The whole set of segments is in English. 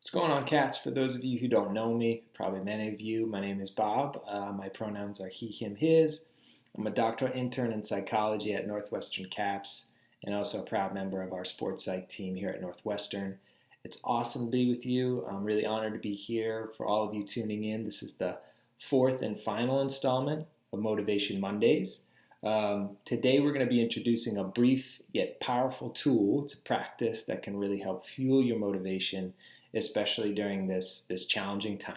What's going on, cats? For those of you who don't know me, probably many of you, my name is Bob. My pronouns are he, him, his. I'm a doctoral intern in psychology at Northwestern CAPS and also a proud member of our sports psych team here at Northwestern. It's awesome to be with you. I'm really honored to be here for all of you tuning in. This is the fourth and final installment of Motivation Mondays. Today we're going to be introducing a brief yet powerful tool to practice that can really help fuel your motivation, especially during this challenging time.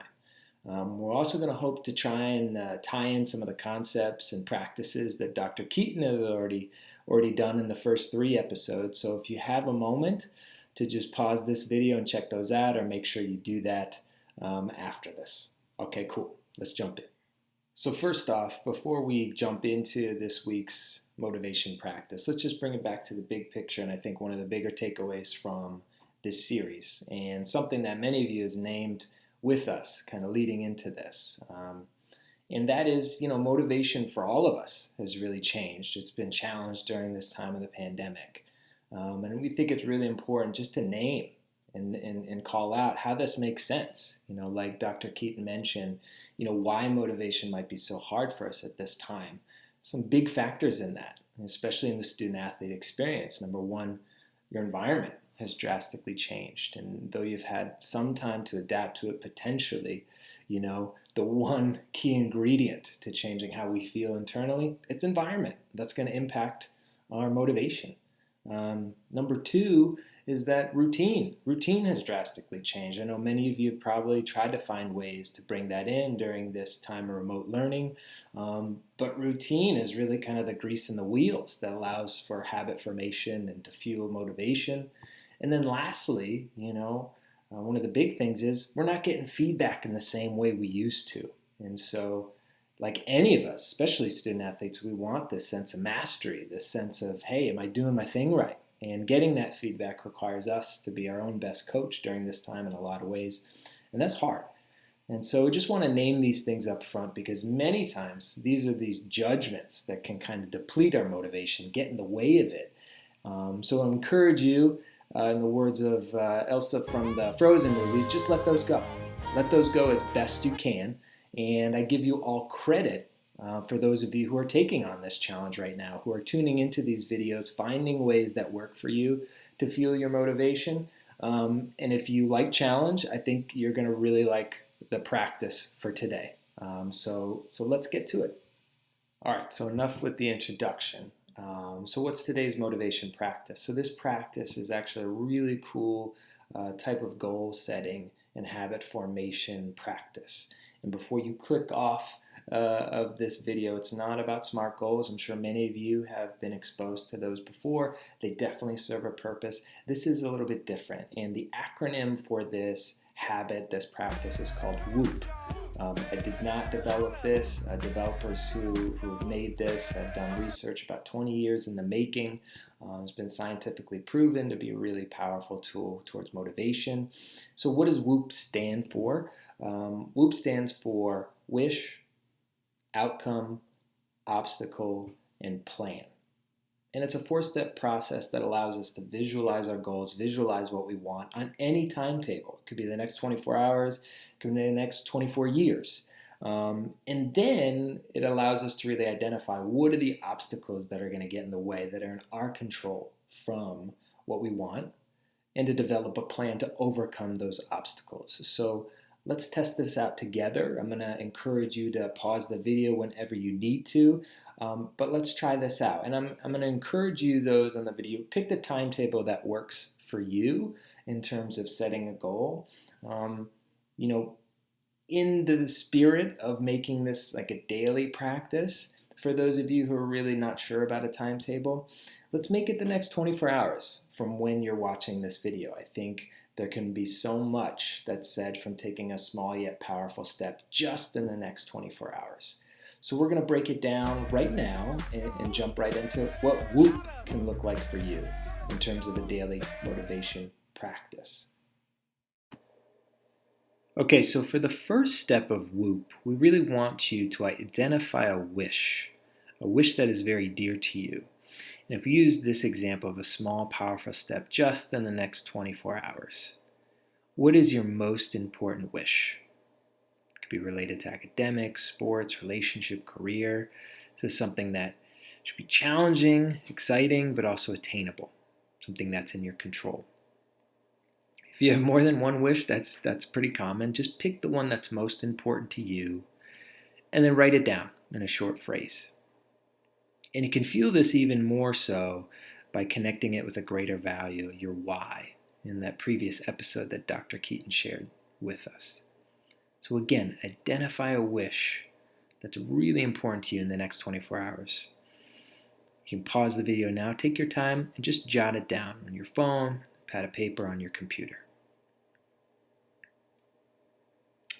We're also going to hope to try and tie in some of the concepts and practices that Dr. Keaton has already done in the first 3 episodes. So if you have a moment to just pause this video and check those out, or make sure you do that after this. Okay, cool. Let's jump in. So first off, before we jump into this week's motivation practice, let's just bring it back to the big picture, and I think one of the bigger takeaways from this series, and something that many of you has named with us kind of leading into this. And that is, motivation for all of us has really changed. It's been challenged during this time of the pandemic. And we think it's really important just to name and call out how this makes sense. Like Dr. Keaton mentioned, why motivation might be so hard for us at this time. Some big factors in that, especially in the student-athlete experience. Number one, your environment has drastically changed. And though you've had some time to adapt to it potentially, the one key ingredient to changing how we feel internally, it's environment. That's going to impact our motivation. Number two is that routine. Routine has drastically changed. I know many of you have probably tried to find ways to bring that in during this time of remote learning, but routine is really kind of the grease in the wheels that allows for habit formation and to fuel motivation. And then lastly, one of the big things is we're not getting feedback in the same way we used to. And so like any of us, especially student athletes, we want this sense of mastery, this sense of, hey, am I doing my thing right? And getting that feedback requires us to be our own best coach during this time in a lot of ways. And that's hard. And so we just want to name these things up front because many times these are these judgments that can kind of deplete our motivation, get in the way of it. So I encourage you, in the words of Elsa from the Frozen movies, just let those go. Let those go as best you can. And I give you all credit for those of you who are taking on this challenge right now, who are tuning into these videos, finding ways that work for you to fuel your motivation. And if you like challenge, I think you're going to really like the practice for today. So let's get to it. All right, so enough with the introduction. So what's today's motivation practice? So this practice is actually a really cool type of goal setting and habit formation practice. And before you click off of this video, it's not about SMART goals. I'm sure many of you have been exposed to those before. They definitely serve a purpose. This is a little bit different. And the acronym for this habit, this practice, is called WOOP. I did not develop this. Developers who have made this have done research about 20 years in the making. It's been scientifically proven to be a really powerful tool towards motivation. So what does WOOP stand for? WOOP stands for wish, outcome, obstacle, and plan. And it's a 4-step process that allows us to visualize our goals, visualize what we want on any timetable. It could be the next 24 hours, it could be the next 24 years. And then it allows us to really identify what are the obstacles that are going to get in the way, that are in our control from what we want, and to develop a plan to overcome those obstacles. So let's test this out together. I'm going to encourage you to pause the video whenever you need to, but let's try this out. And I'm going to encourage you, those on the video, pick the timetable that works for you in terms of setting a goal. In the spirit of making this like a daily practice, for those of you who are really not sure about a timetable, let's make it the next 24 hours from when you're watching this video. I think there can be so much that's said from taking a small yet powerful step just in the next 24 hours. So we're going to break it down right now and jump right into what WOOP can look like for you in terms of a daily motivation practice. Okay, so for the first step of WOOP, we really want you to identify a wish that is very dear to you. And if we use this example of a small, powerful step just in the next 24 hours, What is your most important wish? It could be related to academics, sports, relationship, career. This is something that should be challenging, exciting, but also attainable, something that's in your control. If you have more than one wish, that's pretty common. Just pick the one that's most important to you and then write it down in a short phrase. And you can feel this even more so by connecting it with a greater value, your why, in that previous episode that Dr. Keaton shared with us. So again, identify a wish that's really important to you in the next 24 hours. You can pause the video now, take your time, and just jot it down on your phone, pad of paper, on your computer.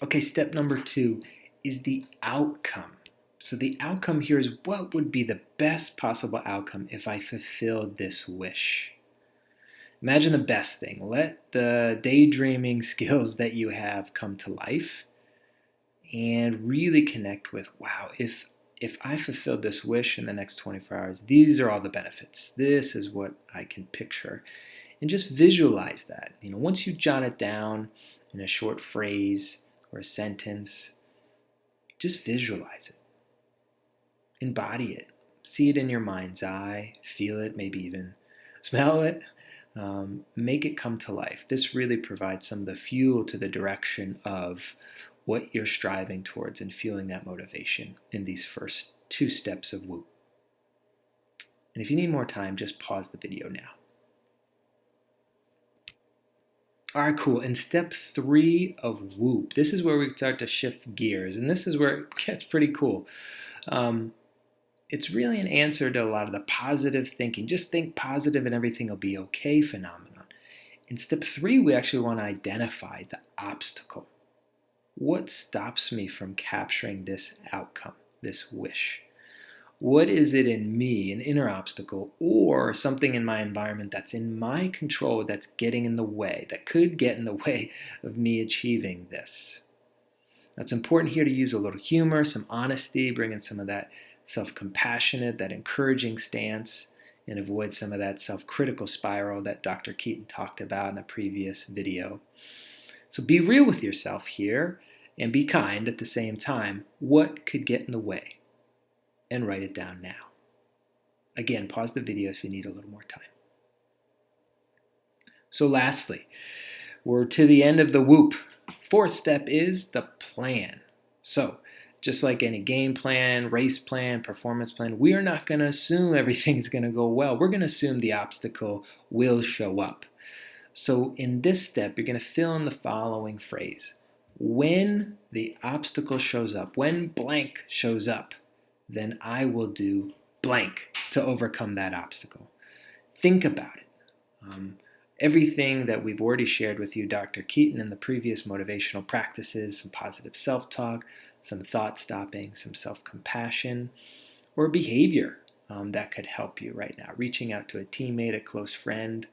Okay, step number 2 is the outcome. So the outcome here is, what would be the best possible outcome if I fulfilled this wish? Imagine the best thing. Let the daydreaming skills that you have come to life and really connect with, wow, if I fulfilled this wish in the next 24 hours, these are all the benefits. This is what I can picture. And just visualize that. Once you jot it down in a short phrase or a sentence, just visualize it. Embody it. See it in your mind's eye. Feel it, maybe even smell it. Make it come to life. This really provides some of the fuel to the direction of what you're striving towards and feeling that motivation in these first 2 steps of WOOP. And if you need more time, just pause the video now. All right, cool. In step 3 of WOOP, this is where we start to shift gears, and this is where it gets pretty cool. It's really an answer to a lot of the positive thinking. Just think positive and everything will be okay phenomenon. In step 3, we actually want to identify the obstacle. What stops me from capturing this outcome, this wish? What is it in me, an inner obstacle, or something in my environment that's in my control that's getting in the way, that could get in the way of me achieving this? Now, it's important here to use a little humor, some honesty, bring in some of that self-compassionate, that encouraging stance, and avoid some of that self-critical spiral that Dr. Keaton talked about in a previous video. So be real with yourself here and be kind at the same time. What could get in the way? And write it down now. Again, pause the video if you need a little more time. So lastly, we're to the end of the WOOP. 4th step is the plan. So just like any game plan, race plan, performance plan, we are not going to assume everything's going to go well. We're going to assume the obstacle will show up. So in this step, you're going to fill in the following phrase. When the obstacle shows up, when blank shows up, then I will do blank to overcome that obstacle. Think about it. Everything that we've already shared with you, Dr. Keaton, in the previous motivational practices, some positive self-talk, some thought stopping, some self-compassion, or behavior that could help you right now. Reaching out to a teammate, a close friend,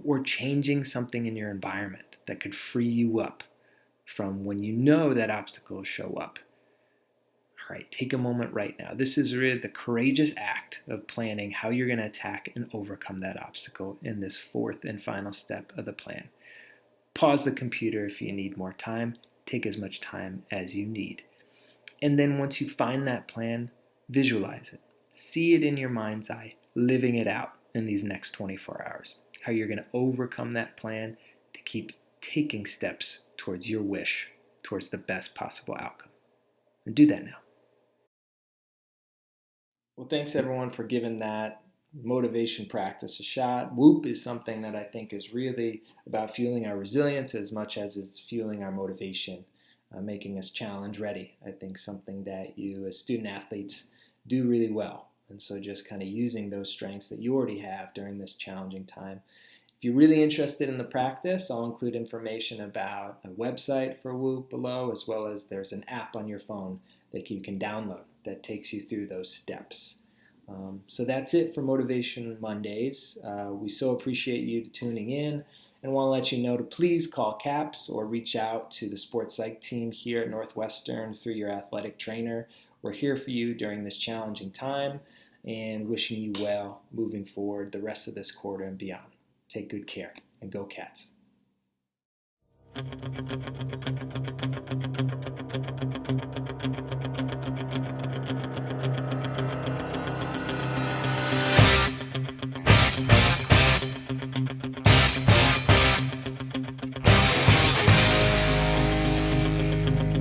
or changing something in your environment that could free you up from when you know that obstacles show up. All right, take a moment right now. This is really the courageous act of planning how you're going to attack and overcome that obstacle in this 4th and final step of the plan. Pause the computer if you need more time. Take as much time as you need. And then once you find that plan, visualize it. See it in your mind's eye, living it out in these next 24 hours. How you're going to overcome that plan to keep taking steps towards your wish, towards the best possible outcome. And do that now. Well, thanks everyone for giving that motivation practice a shot. WOOP is something that I think is really about fueling our resilience as much as it's fueling our motivation, making us challenge ready. I think something that you as student athletes do really well. And so just kind of using those strengths that you already have during this challenging time. If you're really interested in the practice, I'll include information about a website for WOOP below, as well as there's an app on your phone that you can download that takes you through those steps. So that's it for Motivation Mondays. We so appreciate you tuning in and want to let you know to please call CAPS or reach out to the sports psych team here at Northwestern through your athletic trainer. We're here for you during this challenging time and wishing you well moving forward the rest of this quarter and beyond. Take good care and go Cats.